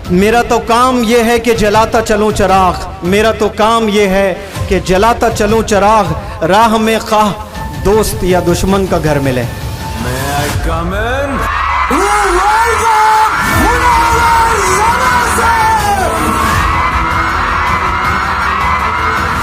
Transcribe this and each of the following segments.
मेरा तो काम ये है कि जलाता चलूं चिराग, मेरा तो काम ये है कि जलाता चलूं चिराग, राह में खाह दोस्त या दुश्मन का घर मिले।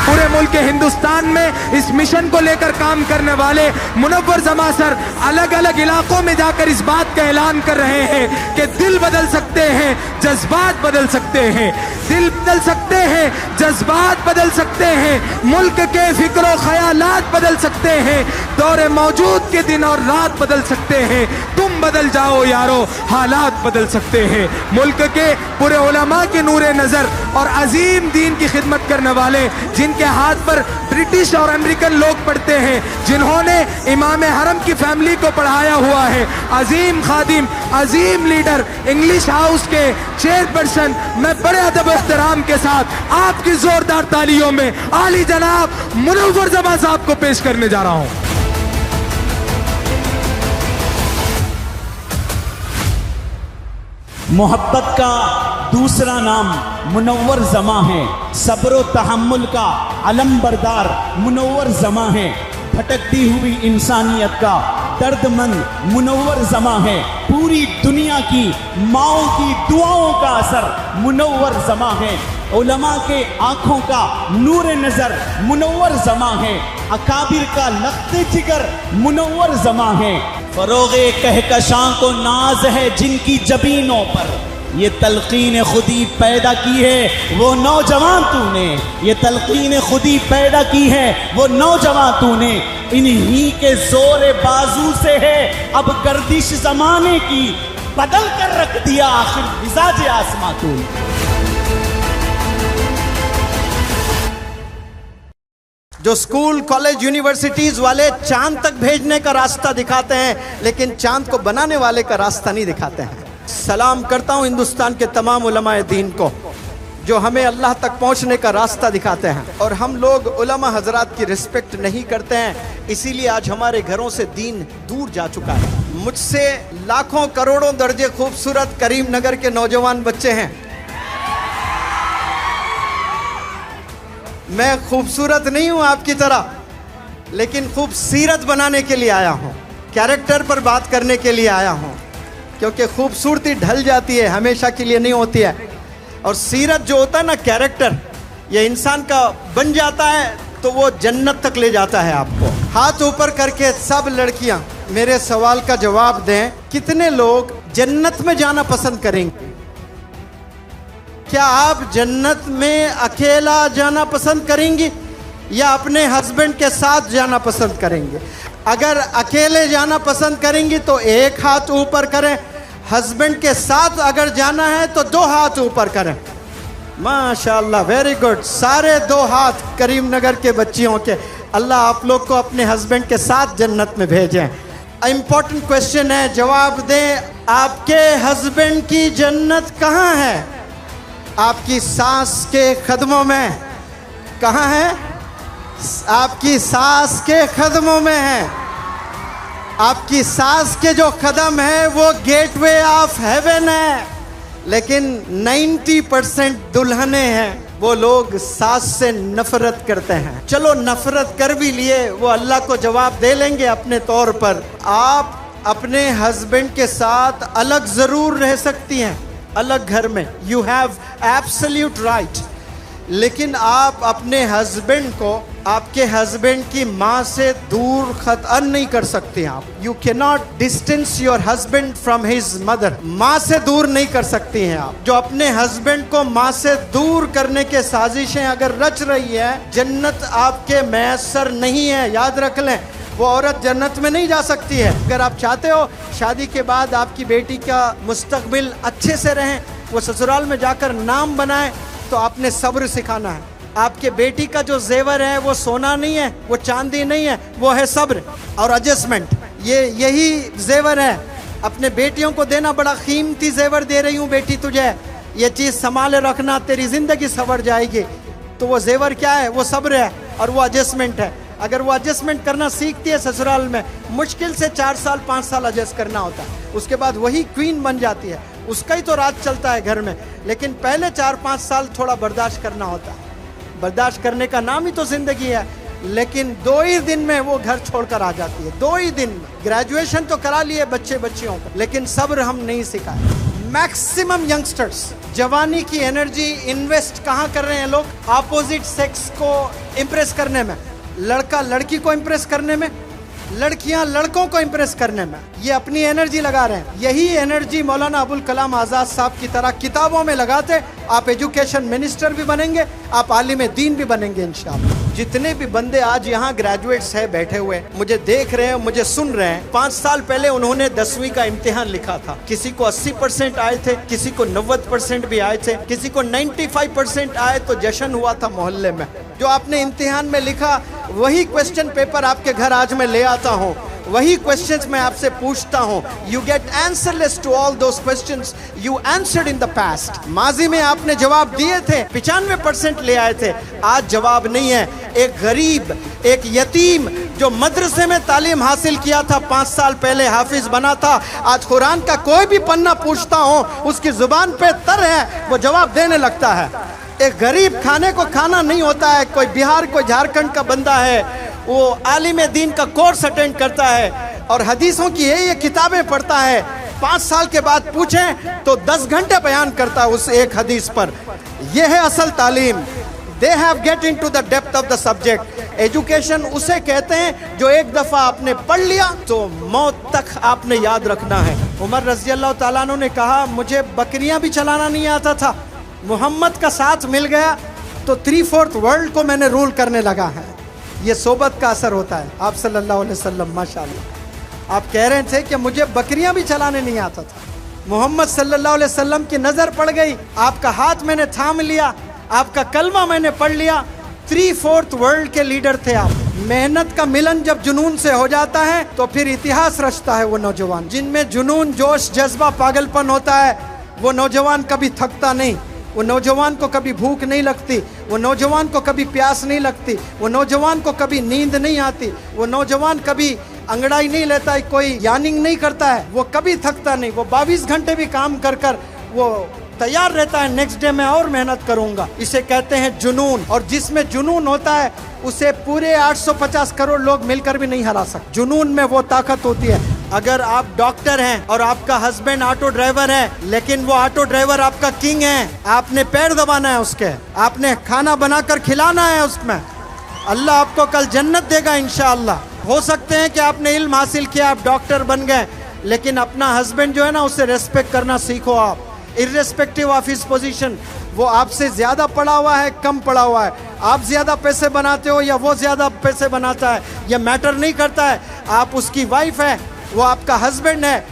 पूरे मुल्क हिंदुस्तान में इस मिशन को लेकर काम करने वाले मुनव्वर जमा सर अलग अलग इलाकों में जाकर इस बात का ऐलान कर रहे हैं कि दिल बदल सकते हैं, जज्बात बदल सकते हैं, दिल बदल सकते हैं, जज्बात बदल सकते हैं, मुल्क के फिक्र ख्यालात बदल सकते हैं, दौरे मौजूद के दिन और रात बदल सकते हैं। तुम बदल जाओ यारो, हालात बदल सकते हैं। मुल्क के पूरे उलमा के नूरे नजर और अजीम दीन की खिदमत करने वाले, जिनके हाथ पर ब्रिटिश और अमेरिकन लोग पढ़ते हैं, जिन्होंने इमाम हरम की फैमिली को पढ़ाया हुआ है, अजीम खादिम, अजीम लीडर, इंग्लिश हाउस के चेयरपर्सन, मैं बड़े अदब एहतराम के साथ आपकी जोरदार तालियों में आली जनाब मुनव्वर जमा साहब को पेश करने जा रहा हूं। मोहब्बत का दूसरा नाम मुनव्वर जमा है, सब्र तहम्मुल का अलम बरदार मुनव्वर जमा है, भटकती हुई इंसानियत का दर्दमंद मुनव्वर जमा है, पूरी दुनिया की माओं की दुआओं का असर मुनव्वर जमा है, उलमा के आंखों का नूर नजर मुनव्वर जमा है, अकाबिर का लख्ते जिगर मुनव्वर जमा है, फरोगे कहकशां को नाज है जिनकी जबीनों पर, ये तलकीन खुदी पैदा की है वो नौजवान तूने, ये तलकीन खुदी पैदा की है वो नौजवान तूने, इन्हीं के जोर बाजू से है अब गर्दिश जमाने की, बदल कर रख दिया आखिर मिजाज आसमां तूने। जो स्कूल कॉलेज यूनिवर्सिटीज वाले चांद तक भेजने का रास्ता दिखाते हैं, लेकिन चांद को बनाने वाले का रास्ता नहीं दिखाते हैं। सलाम करता हूं हिंदुस्तान के तमाम उलमाए दीन को जो हमें अल्लाह तक पहुंचने का रास्ता दिखाते हैं, और हम लोग उलमा हजरात की रिस्पेक्ट नहीं करते हैं, इसीलिए आज हमारे घरों से दीन दूर जा चुका है। मुझसे लाखों करोड़ों दर्जे खूबसूरत करीम नगर के नौजवान बच्चे हैं। मैं खूबसूरत नहीं हूं आपकी तरह, लेकिन खूबसीरत बनाने के लिए आया हूं, कैरेक्टर पर बात करने के लिए आया हूं, क्योंकि खूबसूरती ढल जाती है, हमेशा के लिए नहीं होती है, और सीरत जो होता है ना, कैरेक्टर, ये इंसान का बन जाता है तो वो जन्नत तक ले जाता है आपको। हाथ ऊपर करके सब लड़कियां मेरे सवाल का जवाब दें, कितने लोग जन्नत में जाना पसंद करेंगे? क्या आप जन्नत में अकेला जाना पसंद करेंगी या अपने हस्बैंड के साथ जाना पसंद करेंगे? अगर अकेले जाना पसंद करेंगी तो एक हाथ ऊपर करें, हस्बैंड के साथ अगर जाना है तो दो हाथ ऊपर करें। माशाल्लाह, वेरी गुड, सारे दो हाथ करीम नगर के बच्चियों के। अल्लाह आप लोग को अपने हस्बैंड के साथ जन्नत में भेजें। इंपॉर्टेंट क्वेश्चन है, जवाब दें, आपके हस्बैंड की जन्नत कहाँ है? आपकी सास के कदमों में। कहाँ है? आपकी सास के कदमों में है। आपकी सास के जो कदम है वो गेटवे ऑफ हेवन है, लेकिन 90% दुल्हने हैं वो लोग सास से नफरत करते हैं। चलो नफरत कर भी लिए, वो अल्लाह को जवाब दे लेंगे अपने तौर पर। आप अपने हस्बैंड के साथ अलग जरूर रह सकती हैं, अलग घर में, यू हैव एब्सोल्यूट राइट, लेकिन आप अपने हस्बैंड को आपके हस्बैंड की माँ से दूर खतन नहीं कर सकते। आप you can not distance your husband from his mother. माँ से दूर नहीं कर सकती हैं आप। जो अपने हस्बैंड को माँ से दूर करने के साजिशें अगर रच रही है, जन्नत आपके मैसर नहीं है, याद रख लें। वो औरत जन्नत में नहीं जा सकती है। अगर आप चाहते हो शादी के बाद आपकी बेटी का मुस्तकबिल अच्छे से रहें, वो ससुराल में जाकर नाम बनाए, तो आपने सब्र सिखाना है। आपके बेटी का जो जेवर है वो सोना नहीं है, वो चांदी नहीं है, वो है सब्र और एडजस्टमेंट। यही जेवर है। अपने बेटियों को देना, बड़ा कीमती जेवर दे रही हूँ बेटी तुझे, ये चीज़ संभाले रखना, तेरी जिंदगी संवर जाएगी। तो वो जेवर क्या है? वो सब्र है और वो एडजस्टमेंट है। अगर वो एडजस्टमेंट करना सीखती है ससुराल में, मुश्किल से 4 साल 5 साल एडजस्ट करना होता है, उसके बाद वही क्वीन बन जाती है। उसका ही तो राज चलता है घर में। लेकिन पहले 4-5 साल थोड़ा बर्दाश्त करना होता है। बर्दाश्त करने का नाम ही तो जिंदगी है। लेकिन 2 ही दिन में वो घर छोड़कर आ जाती है, 2 ही दिन में। ग्रेजुएशन तो करा लिए बच्चियों को, लेकिन सब्र हम नहीं सिखाए। मैक्सिमम यंगस्टर्स जवानी की एनर्जी इन्वेस्ट कहाँ कर रहे हैं लोग? अपोजिट सेक्स को इम्प्रेस करने में, लड़का लड़की को इम्प्रेस करने में, लड़कियां लड़कों को इम्प्रेस करने में ये अपनी एनर्जी लगा रहे हैं। यही एनर्जी मौलाना अबुल कलाम आज़ाद साहब की तरह किताबों में लगाते, आप एजुकेशन मिनिस्टर भी बनेंगे, आप आलिम दीन भी बनेंगे इंशाअल्लाह। जितने भी बंदे आज यहाँ ग्रेजुएट्स हैं बैठे हुए, मुझे देख रहे हैं, मुझे सुन रहे हैं, 5 साल पहले उन्होंने 10वीं का इम्तिहान लिखा था। किसी को 80% आए थे, किसी को 90% भी आए थे, किसी को 95% आए तो जश्न हुआ था मोहल्ले में। जो आपने इम्तिहान में लिखा वही क्वेश्चन पेपर आपके घर आज मैं ले आता हूँ, वही क्वेश्चंस मैं आपसे पूछता हूँ। You get answerless to all those questions you answered in the past. माजी में आपने जवाब दिए थे, 95% ले आए थे, आज जवाब नहीं है। एक गरीब, एक यतीम जो मदरसे में तालीम हासिल किया था, 5 साल पहले हाफिज बना था, आज कुरान का कोई भी पन्ना पूछता हूँ उसकी जुबान पे तर है, वो जवाब देने लगता है। एक गरीब खाने को खाना नहीं होता है, कोई बिहार कोई झारखंड का बंदा है, वो आलिम दीन का कोर्स अटेंड करता है और हदीसों की ये किताबें पढ़ता है, 5 साल के बाद पूछें तो 10 घंटे बयान करता है उस एक हदीस पर। यह है असल तालीम। They have get into the depth of the subject. Education उसे कहते हैं जो एक दफा आपने पढ़ लिया तो मौत तक आपने याद रखना है। उमर रज़ी अल्लाह ताला अन्हु ने कहा, मुझे बकरियां भी चलाना नहीं आता था, मोहम्मद का साथ मिल गया तो 3/4 वर्ल्ड को मैंने रूल करने लगा है। ये सोबत का असर होता है। आप सल्लल्लाहु अलैहि वसल्लम माशाअल्लाह, आप कह रहे थे कि मुझे बकरियां भी चलाने नहीं आता था, मोहम्मद सल्लल्लाहु अलैहि वसल्लम की नजर पड़ गई, आपका हाथ मैंने थाम लिया, आपका कलमा मैंने पढ़ लिया, 3/4 वर्ल्ड के लीडर थे आप। मेहनत का मिलन जब जुनून से हो जाता है तो फिर इतिहास रचता है वो नौजवान। जिनमें जुनून, जोश, जज्बा, पागलपन होता है, वो नौजवान कभी थकता नहीं, वो नौजवान को कभी भूख नहीं लगती, वो नौजवान को कभी प्यास नहीं लगती, वो नौजवान को कभी नींद नहीं आती, वो नौजवान कभी अंगड़ाई नहीं लेता है, कोई यानिंग नहीं करता है, वो कभी थकता नहीं, वो 22 घंटे भी काम कर कर वो तैयार रहता है, नेक्स्ट डे मैं और मेहनत करूंगा। इसे कहते हैं जुनून। और जिसमें जुनून होता है उसे पूरे 850 करोड़ लोग मिलकर भी नहीं हरा सकते। जुनून में वो ताकत होती है। अगर आप डॉक्टर हैं और आपका हस्बैंड ऑटो ड्राइवर है, लेकिन वो ऑटो ड्राइवर आपका किंग है, आपने पैर दबाना है उसके, आपने खाना बनाकर खिलाना है उसमें, अल्लाह आपको कल जन्नत देगा इंशाअल्लाह। हो सकते हैं कि आपने इल्म हासिल किया, आप डॉक्टर बन गए, लेकिन अपना हस्बैंड जो है ना उसे रेस्पेक्ट करना सीखो आप, इर्रेस्पेक्टिव ऑफ हिज पोजीशन। वो आपसे ज्यादा पढ़ा हुआ है, कम पढ़ा हुआ है, आप ज्यादा पैसे बनाते हो या वो ज्यादा पैसे बनाता है, यह मैटर नहीं करता है। आप उसकी वाइफ है, वो आपका हस्बैंड है,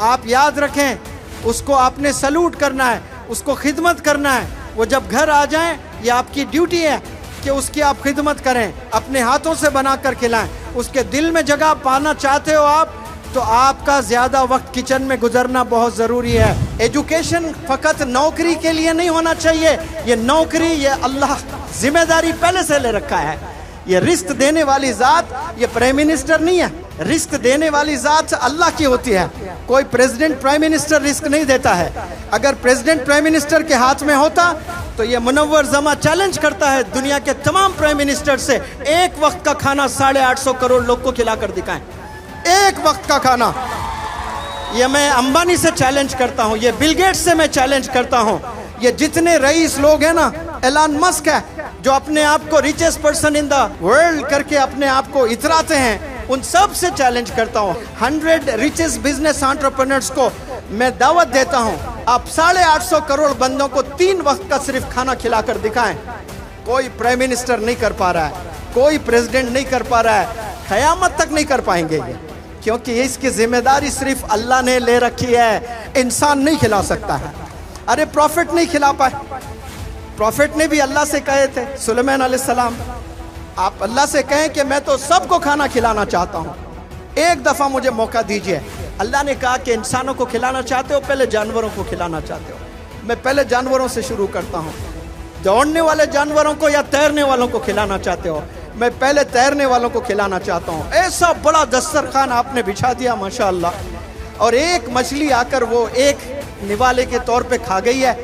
आप याद रखें उसको आपने सल्यूट करना है, उसको खिदमत करना है। वो जब घर आ जाए ये आपकी ड्यूटी है कि उसकी आप खिदमत करें, अपने हाथों से बनाकर खिलाएं। उसके दिल में जगह पाना चाहते हो आप तो आपका ज्यादा वक्त किचन में गुजरना बहुत जरूरी है। एजुकेशन फकत नौकरी के लिए नहीं होना चाहिए, ये नौकरी ये अल्लाह जिम्मेदारी पहले से ले रखा है। ये रिस्क देने वाली जात ये प्राइम मिनिस्टर नहीं है, रिस्क देने वाली जात अल्लाह की होती है। कोई प्रेसिडेंट प्राइम मिनिस्टर रिस्क नहीं देता है। अगर प्रेसिडेंट प्राइम मिनिस्टर के हाथ में होता तो ये मुनव्वर जमा चैलेंज करता है दुनिया के तमाम प्राइम मिनिस्टर से, एक वक्त का खाना 850 करोड़ लोग को खिलाकर दिखाएं, एक वक्त का खाना। ये मैं अंबानी से चैलेंज करता हूँ, ये बिल गेट्स से मैं चैलेंज करता हूँ, ये जितने रईस लोग हैं ना, एलन मस्क है जो अपने आप को richest person in the world करके अपने आप को इतराते हैं, उन सब से चैलेंज करता हूँ। 100 रिचेस्ट बिजनेस एंटरप्रेन्योर्स को मैं दावत देता हूँ, आप 850 करोड़ बंदों को 3 वक्त का सिर्फ खाना खिलाकर दिखाएं। कोई प्राइम मिनिस्टर नहीं कर पा रहा है, कोई प्रेसिडेंट नहीं कर पा रहा है, क़यामत तक नहीं कर पाएंगे ये, क्योंकि इसकी जिम्मेदारी सिर्फ अल्लाह ने ले रखी है, इंसान नहीं खिला सकता है। अरे प्रॉफिट नहीं खिला पाए, प्रॉफिट ने भी अल्लाह से कहे थे, सुलेमान अलैहिस्सलाम, आप अल्लाह से कहें कि मैं तो सबको खाना खिलाना चाहता हूँ, एक दफ़ा मुझे मौका दीजिए। अल्लाह ने कहा कि इंसानों को खिलाना चाहते हो, पहले जानवरों को खिलाना चाहते हो। मैं पहले जानवरों से शुरू करता हूँ। दौड़ने वाले जानवरों को या तैरने वालों को खिलाना चाहते हो, मैं पहले तैरने वालों को खिलाना चाहता हूँ। ऐसा बड़ा दस्तरखान आपने बिछा दिया माशाअल्लाह, और एक मछली आकर वो एक निवाले के तौर पे खा गई है।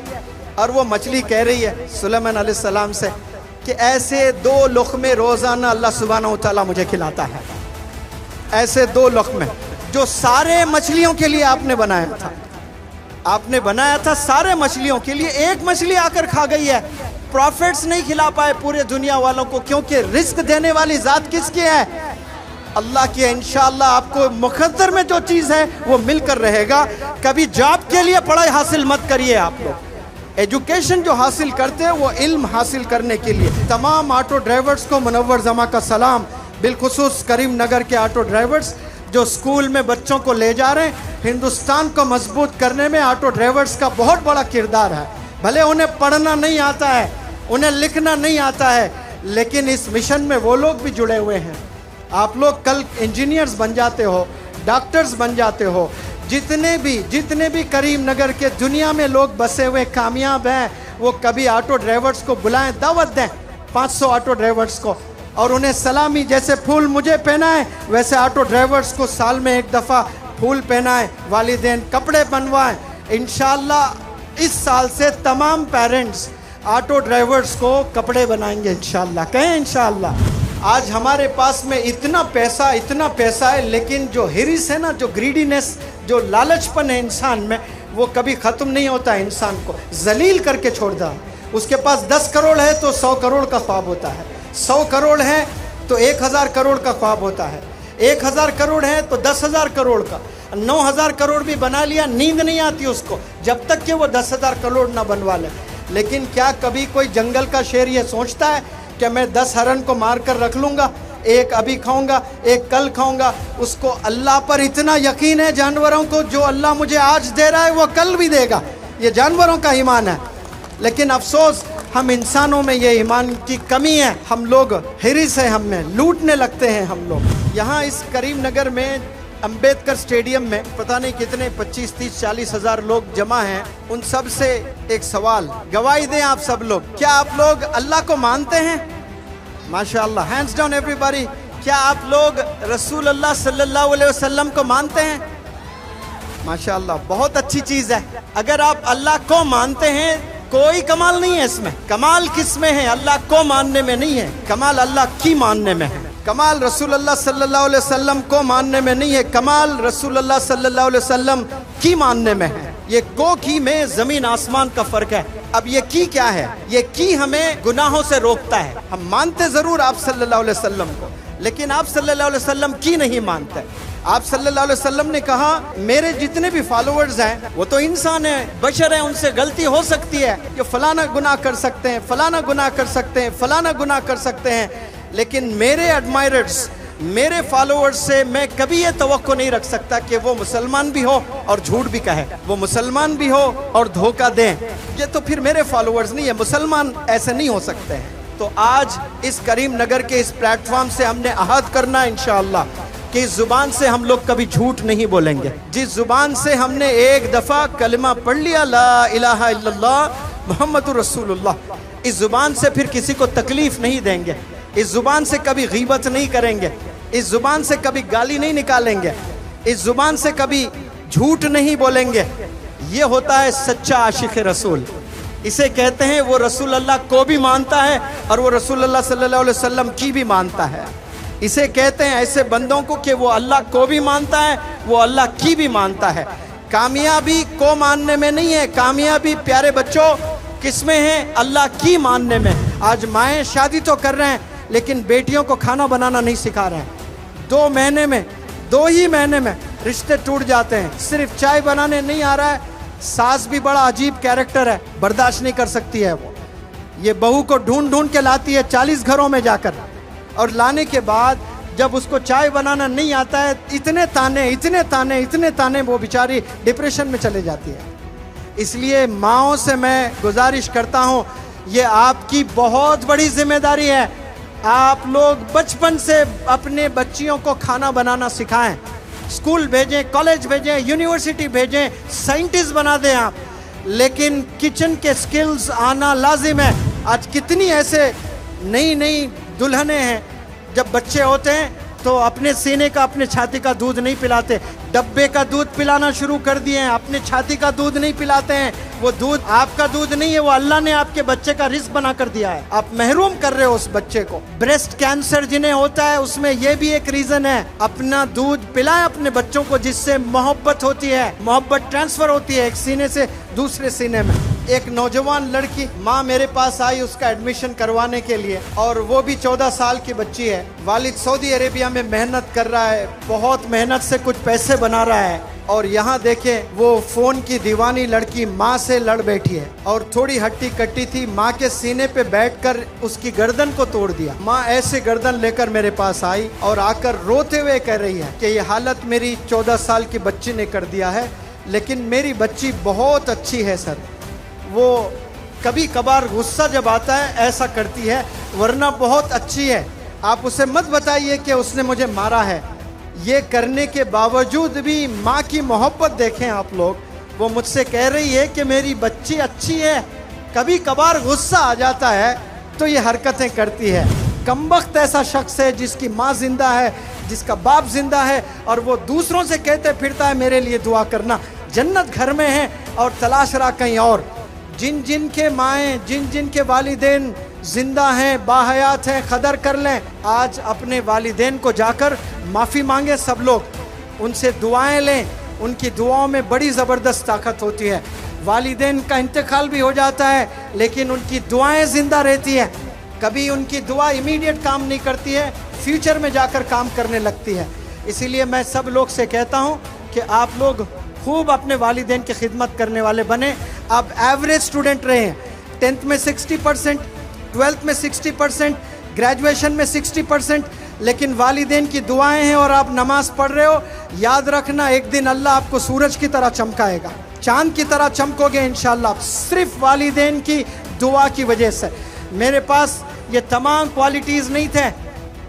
और वो मछली कह रही है सुलेमान अलैहिस्सलाम से कि ऐसे 2 लुक़मे रोज़ाना अल्लाह सुब्हानहू व तआला मुझे खिलाता है, ऐसे 2 लुक़मे जो सारे मछलियों के लिए आपने बनाया था। आपने बनाया था सारे मछलियों के लिए, एक मछली आकर खा गई है। प्रॉफिट्स नहीं खिला पाए पूरे दुनिया वालों को, क्योंकि रिस्क देने वाली ज़ात किसकी है? अल्लाह की है। इंशाअल्लाह आपको मुक़द्दर में जो चीज़ है वो मिलकर रहेगा। कभी जॉब के लिए पढ़ाई हासिल मत करिए आप लोग, एजुकेशन जो हासिल करते हैं वो इल्म हासिल करने के लिए। तमाम ऑटो ड्राइवर्स को मुनव्वर जमा का सलाम, बिलखुसूस करीम नगर के ऑटो ड्राइवर्स जो स्कूल में बच्चों को ले जा रहे हैं। हिंदुस्तान को मजबूत करने में ऑटो ड्राइवर्स का बहुत बड़ा किरदार है। भले उन्हें पढ़ना नहीं आता है, उन्हें लिखना नहीं आता है, लेकिन इस मिशन में वो लोग भी जुड़े हुए हैं। आप लोग कल इंजीनियर्स बन जाते हो, डॉक्टर्स बन जाते हो। जितने भी करीम नगर के दुनिया में लोग बसे हुए कामयाब हैं, वो कभी ऑटो ड्राइवर्स को बुलाएं, दावत दें 500 ऑटो ड्राइवर्स को, और उन्हें सलामी, जैसे फूल मुझे पहनाएं वैसे ऑटो ड्राइवर्स को साल में एक दफ़ा फूल पहनाएं, वालिदैन कपड़े बनवाएं। इंशाअल्लाह इस साल से तमाम पेरेंट्स ऑटो ड्राइवर्स को कपड़े बनाएंगे इंशाअल्लाह। कहें इंशाअल्लाह। आज हमारे पास में इतना पैसा है, लेकिन जो हिरिस है ना, जो ग्रीडीनेस, जो लालचपन है इंसान में, वो कभी ख़त्म नहीं होता है। इंसान को जलील करके छोड़ देता है। उसके पास 10 करोड़ है तो 100 करोड़ का ख्वाब होता है, 100 करोड़ है तो 1000 करोड़ का ख्वाब होता है, 1000 करोड़ है तो 10,000 करोड़ का, 9000 करोड़ भी बना लिया, नींद नहीं आती उसको जब तक कि वो 10,000 करोड़ ना बनवा ले। लेकिन क्या कभी कोई जंगल का शेर ये सोचता है कि मैं 10 हरन को मार कर रख लूँगा, एक अभी खाऊंगा, एक कल खाऊंगा? उसको अल्लाह पर इतना यकीन है, जानवरों को जो अल्लाह मुझे आज दे रहा है वो कल भी देगा। ये जानवरों का ईमान है। लेकिन अफसोस हम इंसानों में ये ईमान की कमी है। हम लोग हिरिस है, हमें लूटने लगते हैं हम लोग। यहाँ इस करीम नगर में अंबेडकर स्टेडियम में पता नहीं कितने 25, 30, 40 हज़ार लोग जमा हैं। उन सब से एक सवाल, गवाही दें आप सब लोग, क्या आप लोग अल्लाह को मानते हैं? माशाअल्लाह, हैंड्स डाउन एवरीबॉडी। क्या आप लोग रसूल अल्लाह सल्लल्लाहु अलैहि वसल्लम को मानते हैं? माशाअल्लाह, बहुत अच्छी चीज़ है। अगर आप अल्लाह को मानते हैं, कोई कमाल नहीं है इसमें। कमाल किस में है? अल्लाह को मानने में नहीं है, कमाल अल्लाह की मानने में है। कमाल रसूल अल्लाह सल्लल्लाहु अलैहि वसल्लम को मानने में नहीं है, कमाल रसूल अल्लाह सल्लल्लाहु अलैहि वसल्लम की मानने में है। ये को की में ज़मीन आसमान का फ़र्क है। अब ये की क्या है? ये की हमें गुनाहों से रोकता है। हम मानते ज़रूर आप सल्लल्लाहु अलैहि वसल्लम को, लेकिन आप सल्लल्लाहु अलैहि वसल्लम की नहीं मानते। आप सल्लल्लाहु अलैहि वसल्लम ने कहा मेरे जितने भी फॉलोअर्स हैं वो तो इंसान हैं, बशर हैं, उनसे गलती हो सकती है कि फलाना गुनाह कर सकते हैं, फलाना गुनाह कर सकते हैं, फलाना गुनाह कर सकते हैं, लेकिन मेरे एडमायरर्स, मेरे फॉलोअर्स से मैं कभी ये तवक्को नहीं रख सकता कि वो मुसलमान भी हो और झूठ भी कहे, वो मुसलमान भी हो और धोखा दें। ये तो फिर मेरे फॉलोअर्स नहीं है, मुसलमान ऐसे नहीं हो सकते हैं। तो आज इस करीम नगर के इस प्लेटफॉर्म से हमने अहद करना है इंशाअल्लाह कि इस जुबान से हम लोग कभी झूठ नहीं बोलेंगे। जिस जुबान से हमने एक दफ़ा कलिमा पढ़ लिया ला इलाहा इल्लल्लाह मुहम्मदुर रसूलुल्लाह, इस जुबान से फिर किसी को तकलीफ नहीं देंगे, इस जुबान से कभी गीबत नहीं करेंगे, इस जुबान से कभी गाली नहीं निकालेंगे, इस जुबान से कभी झूठ नहीं बोलेंगे। ये होता है सच्चा आशिक रसूल। इसे कहते हैं वो रसूल अल्लाह को भी मानता है और वो रसूल अल्लाह सल्लल्लाहु अलैहि वसल्लम की भी मानता है। इसे कहते हैं ऐसे बंदों को कि वो अल्लाह को भी मानता है, वो अल्लाह की भी मानता है। कामयाबी को मानने में नहीं है, कामयाबी प्यारे बच्चों किसमें है? अल्लाह की मानने में। आज माएँ शादी तो कर रहे हैं लेकिन बेटियों को खाना बनाना नहीं सिखा रहे हैं। 2 महीने में, 2 ही महीने में रिश्ते टूट जाते हैं। सिर्फ चाय बनाने नहीं आ रहा है, सास भी बड़ा अजीब कैरेक्टर है, बर्दाश्त नहीं कर सकती है वो। ये बहू को ढूंढ ढूंढ के लाती है 40 घरों में जाकर, और लाने के बाद जब उसको चाय बनाना नहीं आता है, इतने ताने वो बेचारी डिप्रेशन में चले जाती है। इसलिए माँओं से मैं गुजारिश करता हूँ, ये आपकी बहुत बड़ी जिम्मेदारी है। आप लोग बचपन से अपने बच्चियों को खाना बनाना सिखाएं, स्कूल भेजें, कॉलेज भेजें, यूनिवर्सिटी भेजें, साइंटिस्ट बना दें आप, लेकिन किचन के स्किल्स आना लाजिम है। आज कितनी ऐसे नई नई दुल्हनें हैं, जब बच्चे होते हैं तो अपने सीने का, अपने छाती का दूध नहीं पिलाते, डब्बे का दूध पिलाना शुरू कर दिए हैं। अपने छाती का दूध नहीं पिलाते हैं। वो दूध आपका दूध नहीं है, वो अल्लाह ने आपके बच्चे का रिस्क बना कर दिया है। आप महरूम कर रहे हो उस बच्चे को। ब्रेस्ट कैंसर जिन्हें होता है उसमें ये भी एक रीजन है। अपना दूध पिलाएं अपने बच्चों को, जिससे मोहब्बत होती है, मोहब्बत ट्रांसफर होती है एक सीने से दूसरे सीने में। एक नौजवान लड़की माँ मेरे पास आई उसका एडमिशन करवाने के लिए, और वो भी 14 साल की बच्ची है। वालिद सऊदी अरेबिया में मेहनत कर रहा है, बहुत मेहनत से कुछ पैसे बना रहा है, और यहाँ देखें वो फोन की दीवानी लड़की माँ से लड़ बैठी है, और थोड़ी हट्टी कट्टी थी, माँ के सीने पे बैठकर उसकी गर्दन को तोड़ दिया। माँ ऐसे गर्दन लेकर मेरे पास आई और आकर रोते हुए कह रही है कि ये हालत मेरी 14 साल की बच्ची ने कर दिया है, लेकिन मेरी बच्ची बहुत अच्छी है सर। वो कभी कभार गुस्सा जब आता है ऐसा करती है, वरना बहुत अच्छी है। आप उसे मत बताइए कि उसने मुझे मारा है। ये करने के बावजूद भी माँ की मोहब्बत देखें आप लोग। वो मुझसे कह रही है कि मेरी बच्ची अच्छी है, कभी कभार गुस्सा आ जाता है तो ये हरकतें करती है। कमबख्त ऐसा शख्स है जिसकी माँ जिंदा है, जिसका बाप जिंदा है, और वो दूसरों से कहते फिरता है मेरे लिए दुआ करना, जन्नत घर में है और तलाश रहा कहीं और। जिन जिन के माएँ, जिन जिन के वालिदैन जिंदा हैं, बाहयात हैं, कदर कर लें। आज अपने वालिदैन को जाकर माफ़ी मांगे सब लोग, उनसे दुआएं लें। उनकी दुआओं में बड़ी ज़बरदस्त ताकत होती है। वालिदैन का इंतकाल भी हो जाता है, लेकिन उनकी दुआएं ज़िंदा रहती है। कभी उनकी दुआ इमीडिएट काम नहीं करती है, फ्यूचर में जाकर काम करने लगती है। इसीलिए मैं सब लोग से कहता हूँ कि आप लोग खूब अपने वालिदैन की खिदमत करने वाले बने। आप एवरेज स्टूडेंट रहे हैं, 10th में 60%, 12th में 60%, ग्रेजुएशन में 60%, लेकिन वालिदैन की दुआएं हैं और आप नमाज पढ़ रहे हो। याद रखना एक दिन अल्लाह आपको सूरज की तरह चमकाएगा, चांद की तरह चमकोगे इंशाल्लाह, सिर्फ वालिदैन की दुआ की वजह से। मेरे पास ये तमाम क्वालिटीज़ नहीं थे,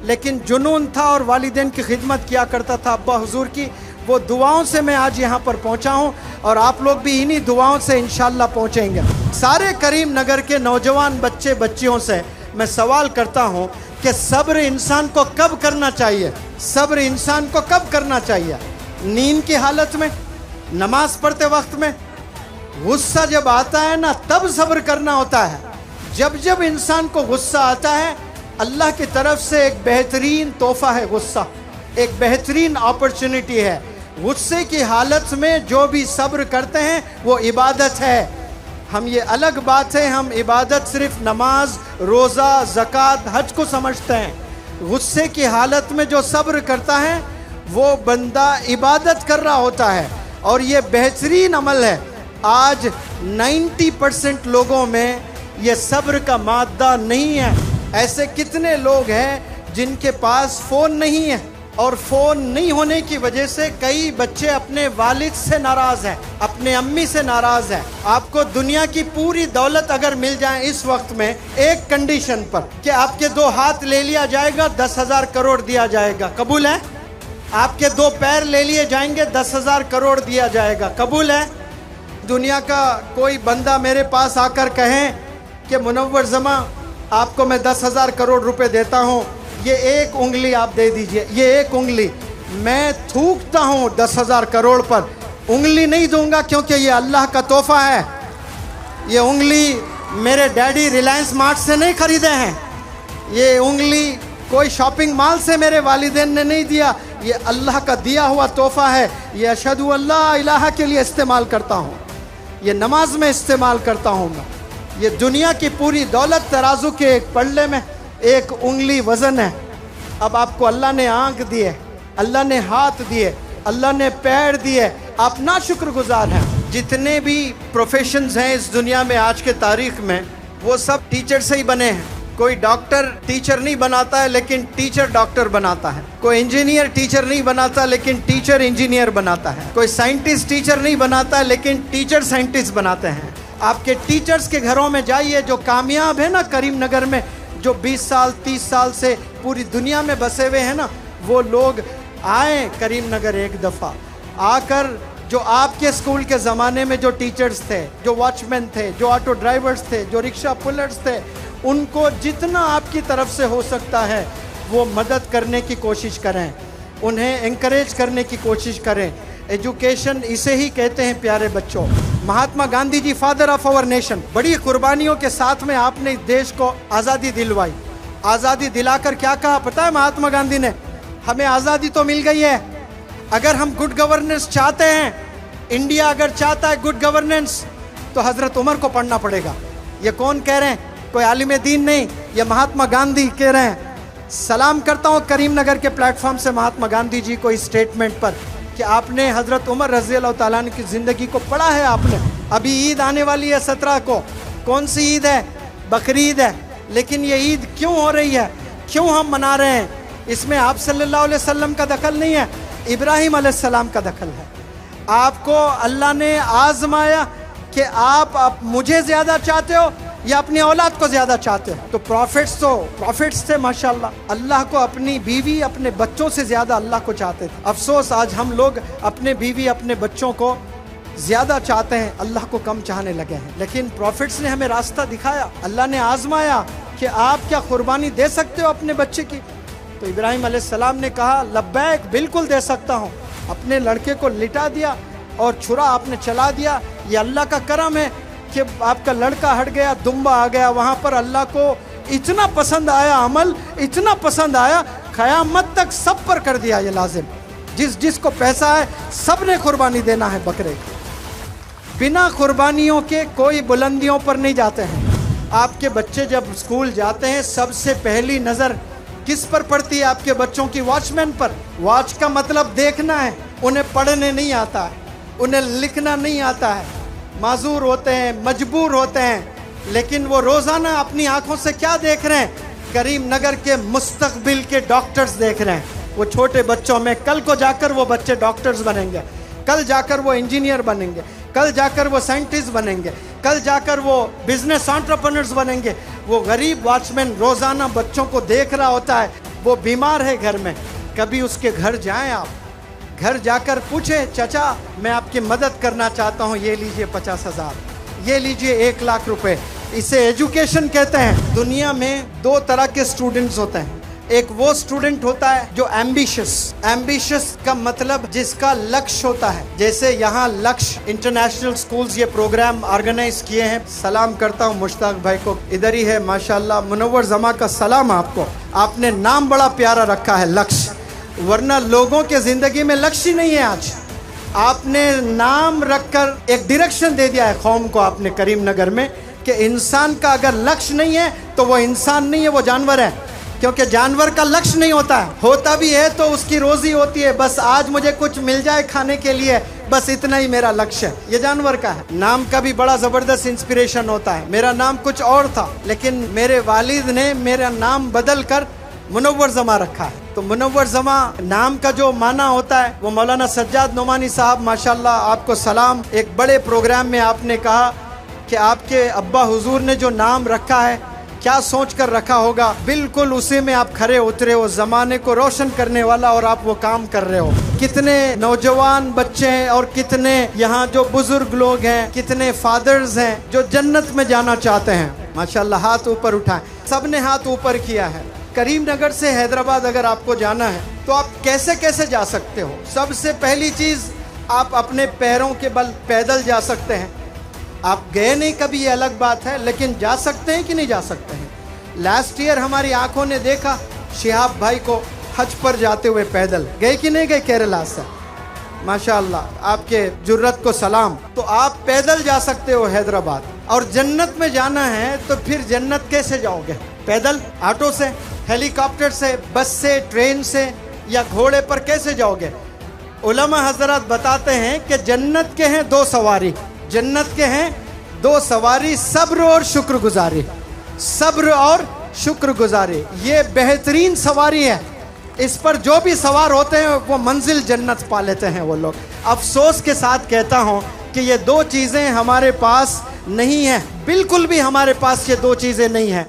लेकिन जुनून था और वालिदैन की खिदमत किया करता था अब्बा हुजूर की। वो दुआओं से मैं आज यहाँ पर पहुँचा हूँ, और आप लोग भी इन्हीं दुआओं से इंशाल्लाह पहुँचेंगे। सारे करीम नगर के नौजवान बच्चे बच्चियों से मैं सवाल करता हूँ कि सब्र इंसान को कब करना चाहिए? सब्र इंसान को कब करना चाहिए? नींद की हालत में, नमाज पढ़ते वक्त में? गुस्सा जब आता है ना, तब सब्र करना होता है। जब जब इंसान को गुस्सा आता है, अल्लाह की तरफ से एक बेहतरीन तोहफा है गुस्सा, एक बेहतरीन अपॉर्चुनिटी है। गुस्से की हालत में जो भी सब्र करते हैं वो इबादत है। हम ये अलग बात है, हम इबादत सिर्फ नमाज, रोज़ा, ज़कात, हज को समझते हैं। गुस्से की हालत में जो सब्र करता है वो बंदा इबादत कर रहा होता है, और ये बेहतरीन अमल है। आज 90% लोगों में ये सब्र का मादा नहीं है। ऐसे कितने लोग हैं जिनके पास फ़ोन नहीं है, और फ़ोन नहीं होने की वजह से कई बच्चे अपने वालिद से नाराज़ हैं, अपने अम्मी से नाराज़ हैं। आपको दुनिया की पूरी दौलत अगर मिल जाए इस वक्त में, एक कंडीशन पर कि आपके 2 हाथ ले लिया जाएगा, 10,000 करोड़ दिया जाएगा, कबूल है? आपके 2 पैर ले लिए जाएंगे, 10,000 करोड़ दिया जाएगा, कबूल है? दुनिया का कोई बंदा मेरे पास आकर कहे कि मुनव्वर जमा आपको मैं 10,000 करोड़ रुपए देता हूँ, ये एक उंगली आप दे दीजिए, ये एक उंगली। मैं थूकता हूँ 10,000 करोड़ पर, उंगली नहीं दूंगा, क्योंकि ये अल्लाह का तोहफा है। ये उंगली मेरे डैडी रिलायंस मार्ट से नहीं खरीदे हैं, ये उंगली कोई शॉपिंग मॉल से मेरे वालिदैन ने नहीं दिया, ये अल्लाह का दिया हुआ तोहफा है। ये अशहदु अल्ला इलाहा के लिए इस्तेमाल करता हूँ, ये नमाज में इस्तेमाल करता हूँ मैं। ये दुनिया की पूरी दौलत तराजू के एक पल्ले में एक उंगली वजन है। अब आपको अल्लाह ने आंख दिए, अल्लाह ने हाथ दिए, अल्लाह ने पैर दिए, आप ना शुक्रगुजार हैं। जितने भी प्रोफेशंस हैं इस दुनिया में आज के तारीख में, वो सब टीचर से ही बने हैं। कोई डॉक्टर टीचर नहीं बनाता है, लेकिन टीचर डॉक्टर बनाता है। कोई इंजीनियर टीचर नहीं बनाता, लेकिन टीचर इंजीनियर बनाता है। कोई साइंटिस्ट टीचर नहीं बनाता, लेकिन टीचर साइंटिस्ट बनाते हैं। आपके टीचर्स के घरों में जाइए जो कामयाब है ना करीम नगर में, जो 20 साल 30 साल से पूरी दुनिया में बसे हुए हैं ना, वो लोग आए करीम नगर एक दफ़ा आकर। जो आपके स्कूल के ज़माने में जो टीचर्स थे, जो वॉचमैन थे, जो ऑटो ड्राइवर्स थे, जो रिक्शा पुलर्स थे, उनको जितना आपकी तरफ से हो सकता है वो मदद करने की कोशिश करें, उन्हें encourage करने की कोशिश करें। एजुकेशन इसे ही कहते हैं प्यारे बच्चों। Mahatma Gandhi ji father of our nation, बड़ी कुर्बानियों के साथ में आपने इस देश को आज़ादी दिलवाई। आज़ादी दिलाकर क्या कहा पता है महात्मा गांधी ने? हमें आज़ादी तो मिल गई है, अगर हम गुड गवर्नेंस चाहते हैं, इंडिया अगर चाहता है गुड गवर्नेंस, तो हजरत उमर को पढ़ना पड़ेगा। ये कौन कह रहे हैं? कोई आलिम दीन नहीं, ये महात्मा गांधी कह रहे हैं। सलाम करता हूँ करीमनगर के प्लेटफॉर्म से महात्मा गांधी जी को इस स्टेटमेंट पर कि आपने हजरत उमर रज़ी अल्लाह ताला अन्हु की ज़िंदगी को पढ़ा है आपने। अभी ईद आने वाली है 17 को, कौन सी ईद है? बकरीद है। लेकिन ये ईद क्यों हो रही है, क्यों हम मना रहे हैं? इसमें आप सल्लल्लाहु अलैहि वसल्लम का दखल नहीं है, इब्राहिम अलैहिस्सलाम का दखल है। आपको अल्लाह ने आजमाया कि आप मुझे ज़्यादा चाहते हो या अपनी औलाद को ज़्यादा चाहते हो। तो प्रॉफिट्स थे माशाल्लाह, अल्लाह को अपनी बीवी अपने बच्चों से ज़्यादा अल्लाह को चाहते थे। अफसोस आज हम लोग अपने बीवी अपने बच्चों को ज़्यादा चाहते हैं, अल्लाह को कम चाहने लगे हैं। लेकिन प्रॉफिट्स ने हमें रास्ता दिखाया, अल्लाह ने आजमाया कि आप क्या कुर्बानी दे सकते हो अपने बच्चे की। तो इब्राहिम अलैहिस्सलाम ने कहा लब्बैक, बिल्कुल दे सकता हूँ। अपने लड़के को लिटा दिया और छुरा आपने चला दिया। ये अल्लाह का करम है कि आपका लड़का हट गया, दुम्बा आ गया। वहाँ पर अल्लाह को इतना पसंद आया अमल, इतना पसंद आया, क़यामत तक सब पर कर दिया ये लाजिम। जिसको पैसा है सब ने कुर्बानी देना है बकरे की। बिना कुर्बानियों के कोई बुलंदियों पर नहीं जाते हैं। आपके बच्चे जब स्कूल जाते हैं सबसे पहली नज़र किस पर पड़ती है? आपके बच्चों की वॉचमैन पर। वॉच का मतलब देखना है, उन्हें पढ़ने नहीं आता है, उन्हें लिखना नहीं आता है, माजूर होते हैं, मजबूर होते हैं। लेकिन वो रोज़ाना अपनी आंखों से क्या देख रहे हैं? करीमनगर के मुस्तकबिल के डॉक्टर्स देख रहे हैं। वो छोटे बच्चों में कल को जाकर वो बच्चे डॉक्टर्स बनेंगे, कल जाकर वो इंजीनियर बनेंगे, कल जाकर वो साइंटिस्ट बनेंगे, कल जाकर वो बिजनेस एंटरप्रेन्योर्स बनेंगे। वो गरीब वॉचमैन रोज़ाना बच्चों को देख रहा होता है। वो बीमार है घर में, कभी उसके घर जाएं आप, घर जाकर पूछे चाचा मैं आपकी मदद करना चाहता हूँ, ये लीजिए 50,000, ये लीजिए 1 लाख रुपए। इसे एजुकेशन कहते हैं। दुनिया में 2 तरह के स्टूडेंट्स होते हैं। एक वो स्टूडेंट होता है जो एम्बिशियस का मतलब जिसका लक्ष्य होता है। जैसे यहाँ लक्ष्य इंटरनेशनल स्कूल्स ये प्रोग्राम ऑर्गेनाइज किए हैं। सलाम करता हूँ मुश्ताक भाई को, इधर ही है माशाल्लाह। मुनव्वर जमा का सलाम आपको, आपने नाम बड़ा प्यारा रखा है लक्ष्य, वरना लोगों के जिंदगी में लक्ष्य ही नहीं है। आज आपने नाम रखकर एक डायरेक्शन दे दिया है कौम को आपने करीमनगर में कि इंसान का अगर लक्ष्य नहीं है तो वो इंसान नहीं है, वो जानवर है। क्योंकि जानवर का लक्ष्य नहीं होता है, होता भी है तो उसकी रोजी होती है, बस आज मुझे कुछ मिल जाए खाने के लिए, बस इतना ही मेरा लक्ष्य है। ये जानवर का है। नाम का भी बड़ा जबरदस्त इंस्पिरेशन होता है। मेरा नाम कुछ और था, लेकिन मेरे वालिद ने मेरा नाम बदल कर मुनव्वर जमा रखा है। तो मुनव्वर जमा नाम का जो माना होता है वो मौलाना सज्जाद नोमानी साहब माशाल्लाह आपको सलाम। एक बड़े प्रोग्राम में आपने कहा कि आपके अब्बा हुजूर ने जो नाम रखा है क्या सोच कर रखा होगा, बिल्कुल उसी में आप खरे उतरे हो, ज़माने को रोशन करने वाला, और आप वो काम कर रहे हो। कितने नौजवान बच्चे हैं और कितने यहाँ जो बुजुर्ग लोग हैं, कितने फादर्स हैं जो जन्नत में जाना चाहते हैं। माशाल्लाह हाथ ऊपर उठाएं, सब ने हाथ ऊपर किया है। करीमनगर से हैदराबाद अगर आपको जाना है तो आप कैसे कैसे जा सकते हो? सबसे पहली चीज़, आप अपने पैरों के बल पैदल जा सकते हैं। आप गए नहीं कभी, ये अलग बात है, लेकिन जा सकते हैं कि नहीं जा सकते हैं? लास्ट ईयर हमारी आंखों ने देखा शिहाब भाई को हज पर जाते हुए पैदल। गए कि नहीं गए केरला से? माशाअल्लाह आपके जुर्रत को सलाम। तो आप पैदल जा सकते हो हैदराबाद। और जन्नत में जाना है तो फिर जन्नत कैसे जाओगे? पैदल, ऑटो से, हेलीकॉप्टर से, बस से, ट्रेन से या घोड़े पर कैसे जाओगे? उलमा हजरत बताते हैं कि जन्नत के हैं 2 सवारी, जन्नत के हैं 2 सवारी, सब्र और शुक्रगुजारी। सब्र और शुक्रगुजारी ये बेहतरीन सवारी है। इस पर जो भी सवार होते हैं वो मंजिल जन्नत पा लेते हैं वो लोग। अफसोस के साथ कहता हूँ कि ये 2 चीज़ें हमारे पास नहीं है, बिल्कुल भी हमारे पास ये 2 चीज़ें नहीं हैं।